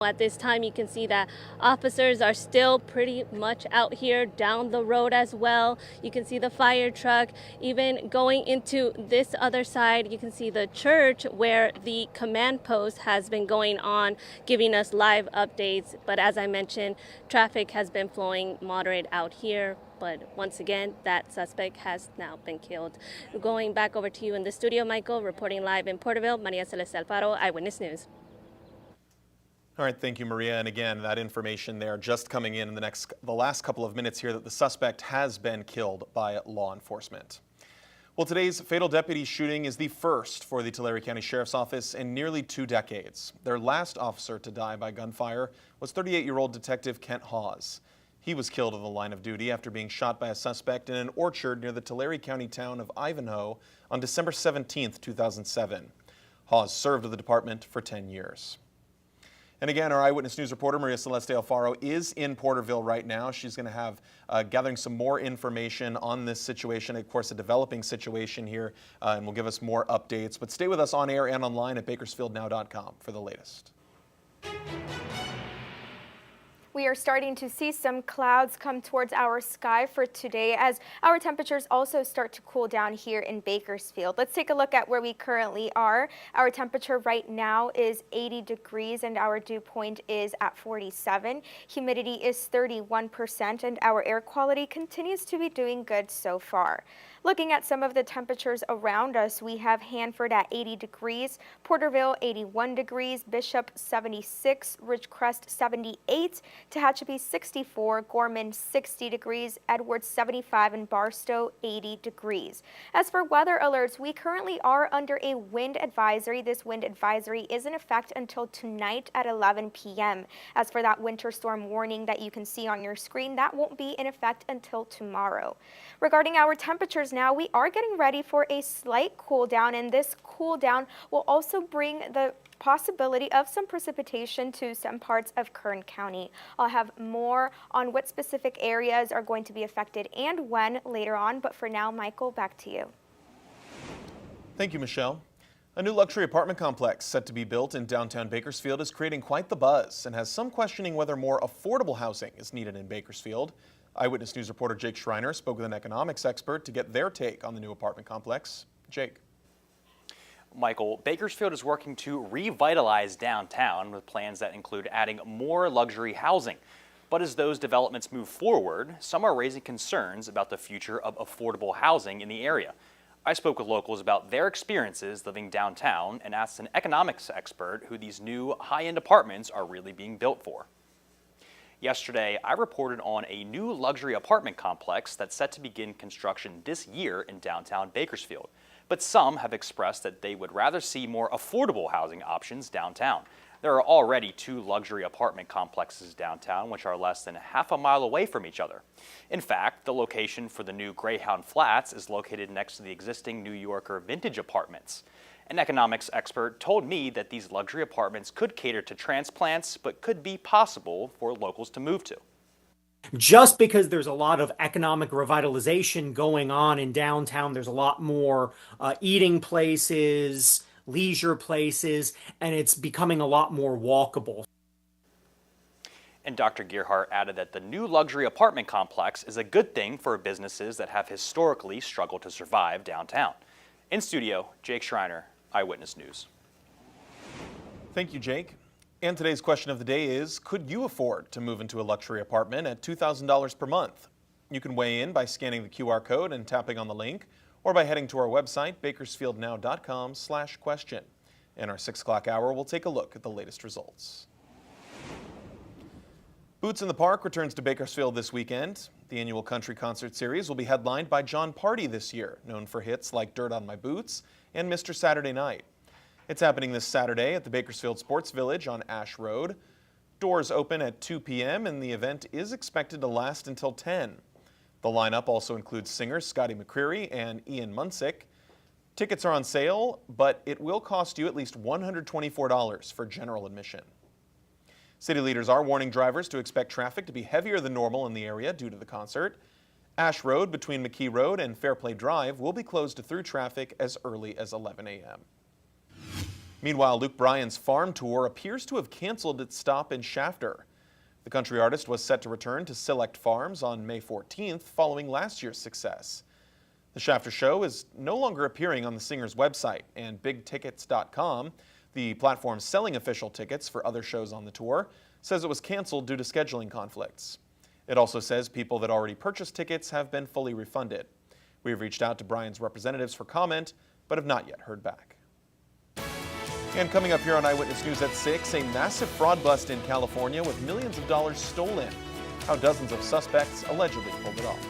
At this time, you can see that officers are still pretty much out here down the road as well. You can see the fire truck. Even going into this other side, you can see the church where the command post has been going on, giving us live updates. But as I mentioned, traffic has been flowing moderate out here. But once again, that suspect has now been killed. Going back over to you in the studio, Michael, reporting live in Porterville, Maria Celeste Alfaro, Eyewitness News. All right, thank you, Maria. And again, that information there just coming in the last couple of minutes here that the suspect has been killed by law enforcement. Well, today's fatal deputy shooting is the first for the Tulare County Sheriff's Office in nearly 2 decades. Their last officer to die by gunfire was 38-year-old Detective Kent Hawes. He was killed in the line of duty after being shot by a suspect in an orchard near the Tulare County town of Ivanhoe on December 17, 2007. Hawes served with the department for 10 years. And again, our Eyewitness News reporter, Maria Celeste Alfaro, is in Porterville right now. She's going to have gathering some more information on this situation, of course, a developing situation here, and will give us more updates. But stay with us on air and online at bakersfieldnow.com for the latest. We are starting to see some clouds come towards our sky for today as our temperatures also start to cool down here in Bakersfield. Let's take a look at where we currently are. Our temperature right now is 80 degrees and our dew point is at 47. Humidity is 31% and our air quality continues to be doing good so far. Looking at some of the temperatures around us, we have Hanford at 80 degrees, Porterville 81 degrees, Bishop 76, Ridgecrest 78, Tehachapi 64, Gorman 60 degrees, Edwards 75, and Barstow 80 degrees. As for weather alerts, we currently are under a wind advisory. This wind advisory is in effect until tonight at 11 p.m. As for that winter storm warning that you can see on your screen, that won't be in effect until tomorrow. Regarding our temperatures now, we are getting ready for a slight cool down, and this cool down will also bring the possibility of some precipitation to some parts of Kern County. I'll have more on what specific areas are going to be affected and when later on, but for now, Michael, back to you. Thank you, Michelle. A new luxury apartment complex set to be built in downtown Bakersfield is creating quite the buzz and has some questioning whether more affordable housing is needed in Bakersfield. Eyewitness News reporter Jake Schreiner spoke with an economics expert to get their take on the new apartment complex. Jake. Michael, Bakersfield is working to revitalize downtown with plans that include adding more luxury housing. But as those developments move forward, some are raising concerns about the future of affordable housing in the area. I spoke with locals about their experiences living downtown and asked an economics expert who these new high-end apartments are really being built for. Yesterday, I reported on a new luxury apartment complex that's set to begin construction this year in downtown Bakersfield. But some have expressed that they would rather see more affordable housing options downtown. There are already 2 luxury apartment complexes downtown, which are less than half a mile away from each other. In fact, the location for the new Greyhound Flats is located next to the existing New Yorker Vintage Apartments. An economics expert told me that these luxury apartments could cater to transplants, but could be possible for locals to move to. Just because there's a lot of economic revitalization going on in downtown, there's a lot more eating places, leisure places, and it's becoming a lot more walkable. And Dr. Gearhart added that the new luxury apartment complex is a good thing for businesses that have historically struggled to survive downtown. In studio, Jake Schreiner, Eyewitness News. Thank you, Jake. And today's question of the day is, could you afford to move into a luxury apartment at $2,000 per month? You can weigh in by scanning the QR code and tapping on the link, or by heading to our website, bakersfieldnow.com/question. In our 6 o'clock hour, we'll take a look at the latest results. Boots in the Park returns to Bakersfield this weekend. The annual country concert series will be headlined by John Party this year, known for hits like Dirt on My Boots and Mr. Saturday Night. It's happening this Saturday at the Bakersfield Sports Village on Ash Road. Doors open at 2 p.m. and the event is expected to last until 10. The lineup also includes singers Scotty McCreery and Ian Munsick. Tickets are on sale, but it will cost you at least $124 for general admission. City leaders are warning drivers to expect traffic to be heavier than normal in the area due to the concert. Ash Road between McKee Road and Fairplay Drive will be closed to through traffic as early as 11 a.m. Meanwhile, Luke Bryan's farm tour appears to have canceled its stop in Shafter. The country artist was set to return to Select Farms on May 14th following last year's success. The Shafter show is no longer appearing on the singer's website, and BigTickets.com, the platform selling official tickets for other shows on the tour, says it was canceled due to scheduling conflicts. It also says people that already purchased tickets have been fully refunded. We've reached out to Bryan's representatives for comment, but have not yet heard back. And coming up here on Eyewitness News at 6, a massive fraud bust in California with millions of dollars stolen. How dozens of suspects allegedly pulled it off.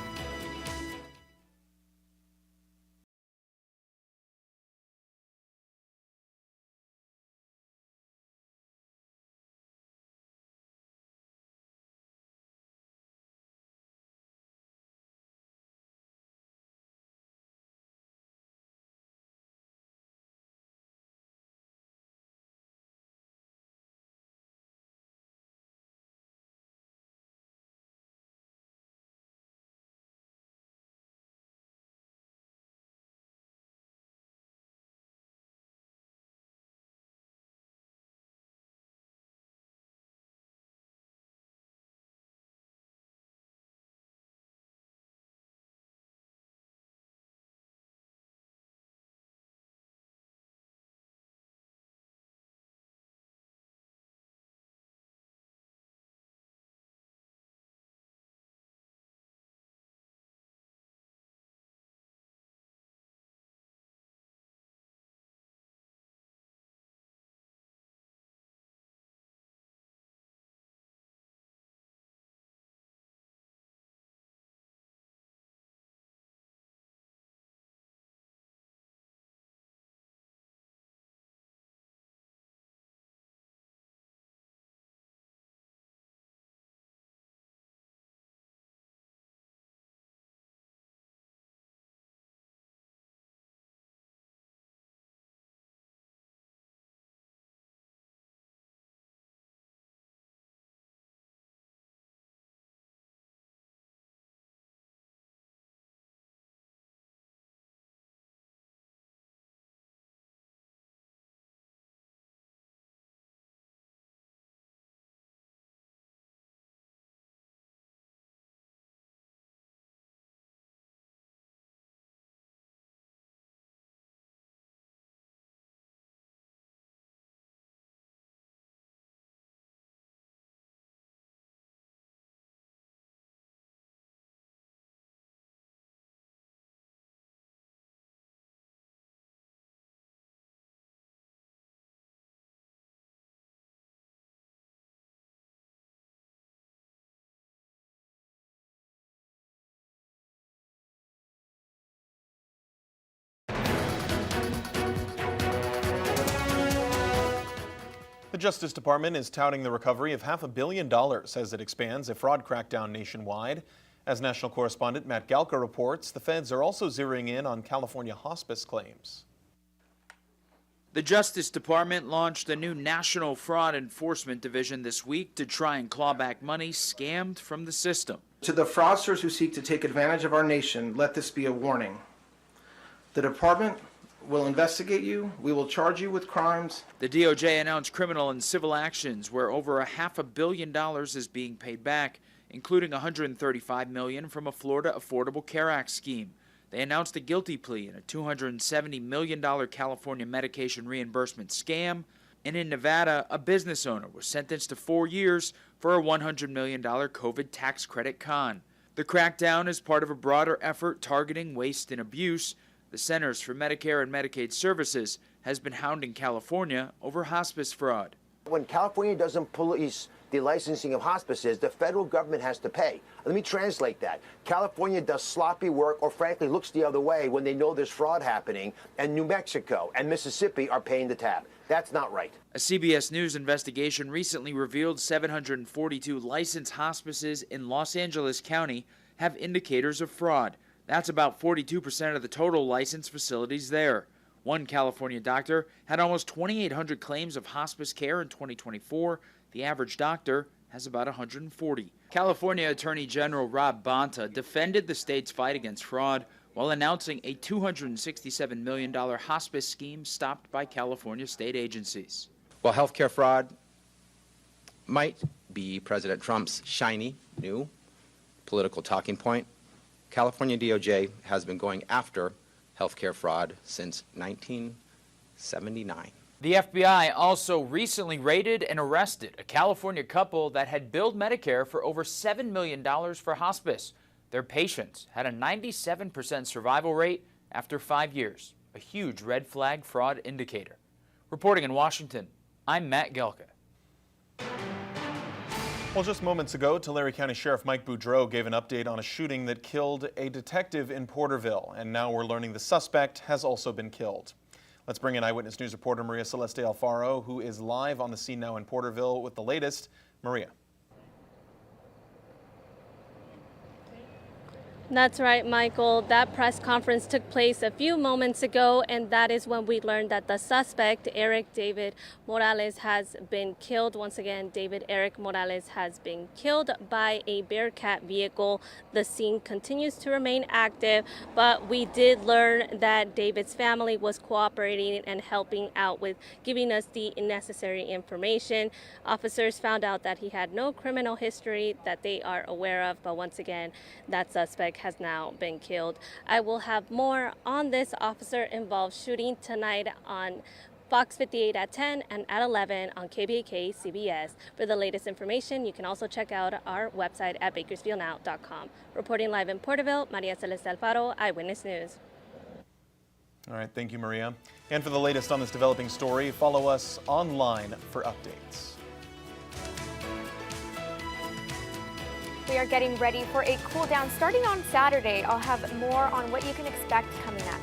The Justice Department is touting the recovery of $500 million as it expands a fraud crackdown nationwide. As national correspondent Matt Galka reports, the feds are also zeroing in on California hospice claims. The Justice Department launched a new National Fraud Enforcement Division this week to try and claw back money scammed from the system. To the fraudsters who seek to take advantage of our nation, let this be a warning. The department will investigate you. We will charge you with crimes. The DOJ announced criminal and civil actions where over $500 million is being paid back, including $135 million from a Florida Affordable Care Act scheme. They announced a guilty plea in a $270 million California medication reimbursement scam. And in Nevada, a business owner was sentenced to 4 years for a $100 million COVID tax credit con. The crackdown is part of a broader effort targeting waste and abuse. The Centers for Medicare and Medicaid Services has been hounding California over hospice fraud. When California doesn't police the licensing of hospices, the federal government has to pay. Let me translate that. California does sloppy work or frankly looks the other way when they know there's fraud happening, and New Mexico and Mississippi are paying the tab. That's not right. A CBS News investigation recently revealed 742 licensed hospices in Los Angeles County have indicators of fraud. That's about 42% of the total licensed facilities there. One California doctor had almost 2,800 claims of hospice care in 2024. The average doctor has about 140. California Attorney General Rob Bonta defended the state's fight against fraud, while announcing a $267 million hospice scheme stopped by California state agencies. While healthcare fraud might be President Trump's shiny new political talking point, California DOJ has been going after healthcare fraud since 1979. The FBI also recently raided and arrested a California couple that had billed Medicare for over $7 million for hospice. Their patients had a 97% survival rate after 5 years, a huge red flag fraud indicator. Reporting in Washington, I'm Matt Gelka. Well, just moments ago, Tulare County Sheriff Mike Boudreau gave an update on a shooting that killed a detective in Porterville, and now we're learning the suspect has also been killed. Let's bring in Eyewitness News reporter Maria Celeste Alfaro, who is live on the scene now in Porterville with the latest. Maria. That's right, Michael. That press conference took place a few moments ago, and that is when we learned that the suspect, Eric David Morales, has been killed. Once again, David Eric Morales has been killed by a Bearcat vehicle. The scene continues to remain active, but we did learn that David's family was cooperating and helping out with giving us the necessary information. Officers found out that he had no criminal history that they are aware of, but once again, that suspect has now been killed. I will have more on this officer-involved shooting tonight on Fox 58 at 10 and at 11 on KBAK CBS. For the latest information, you can also check out our website at bakersfieldnow.com. Reporting live in Porterville, Maria Celeste Alfaro, Eyewitness News. All right, thank you, Maria. And for the latest on this developing story, follow us online for updates. We are getting ready for a cool down starting on Saturday. I'll have more on what you can expect coming up.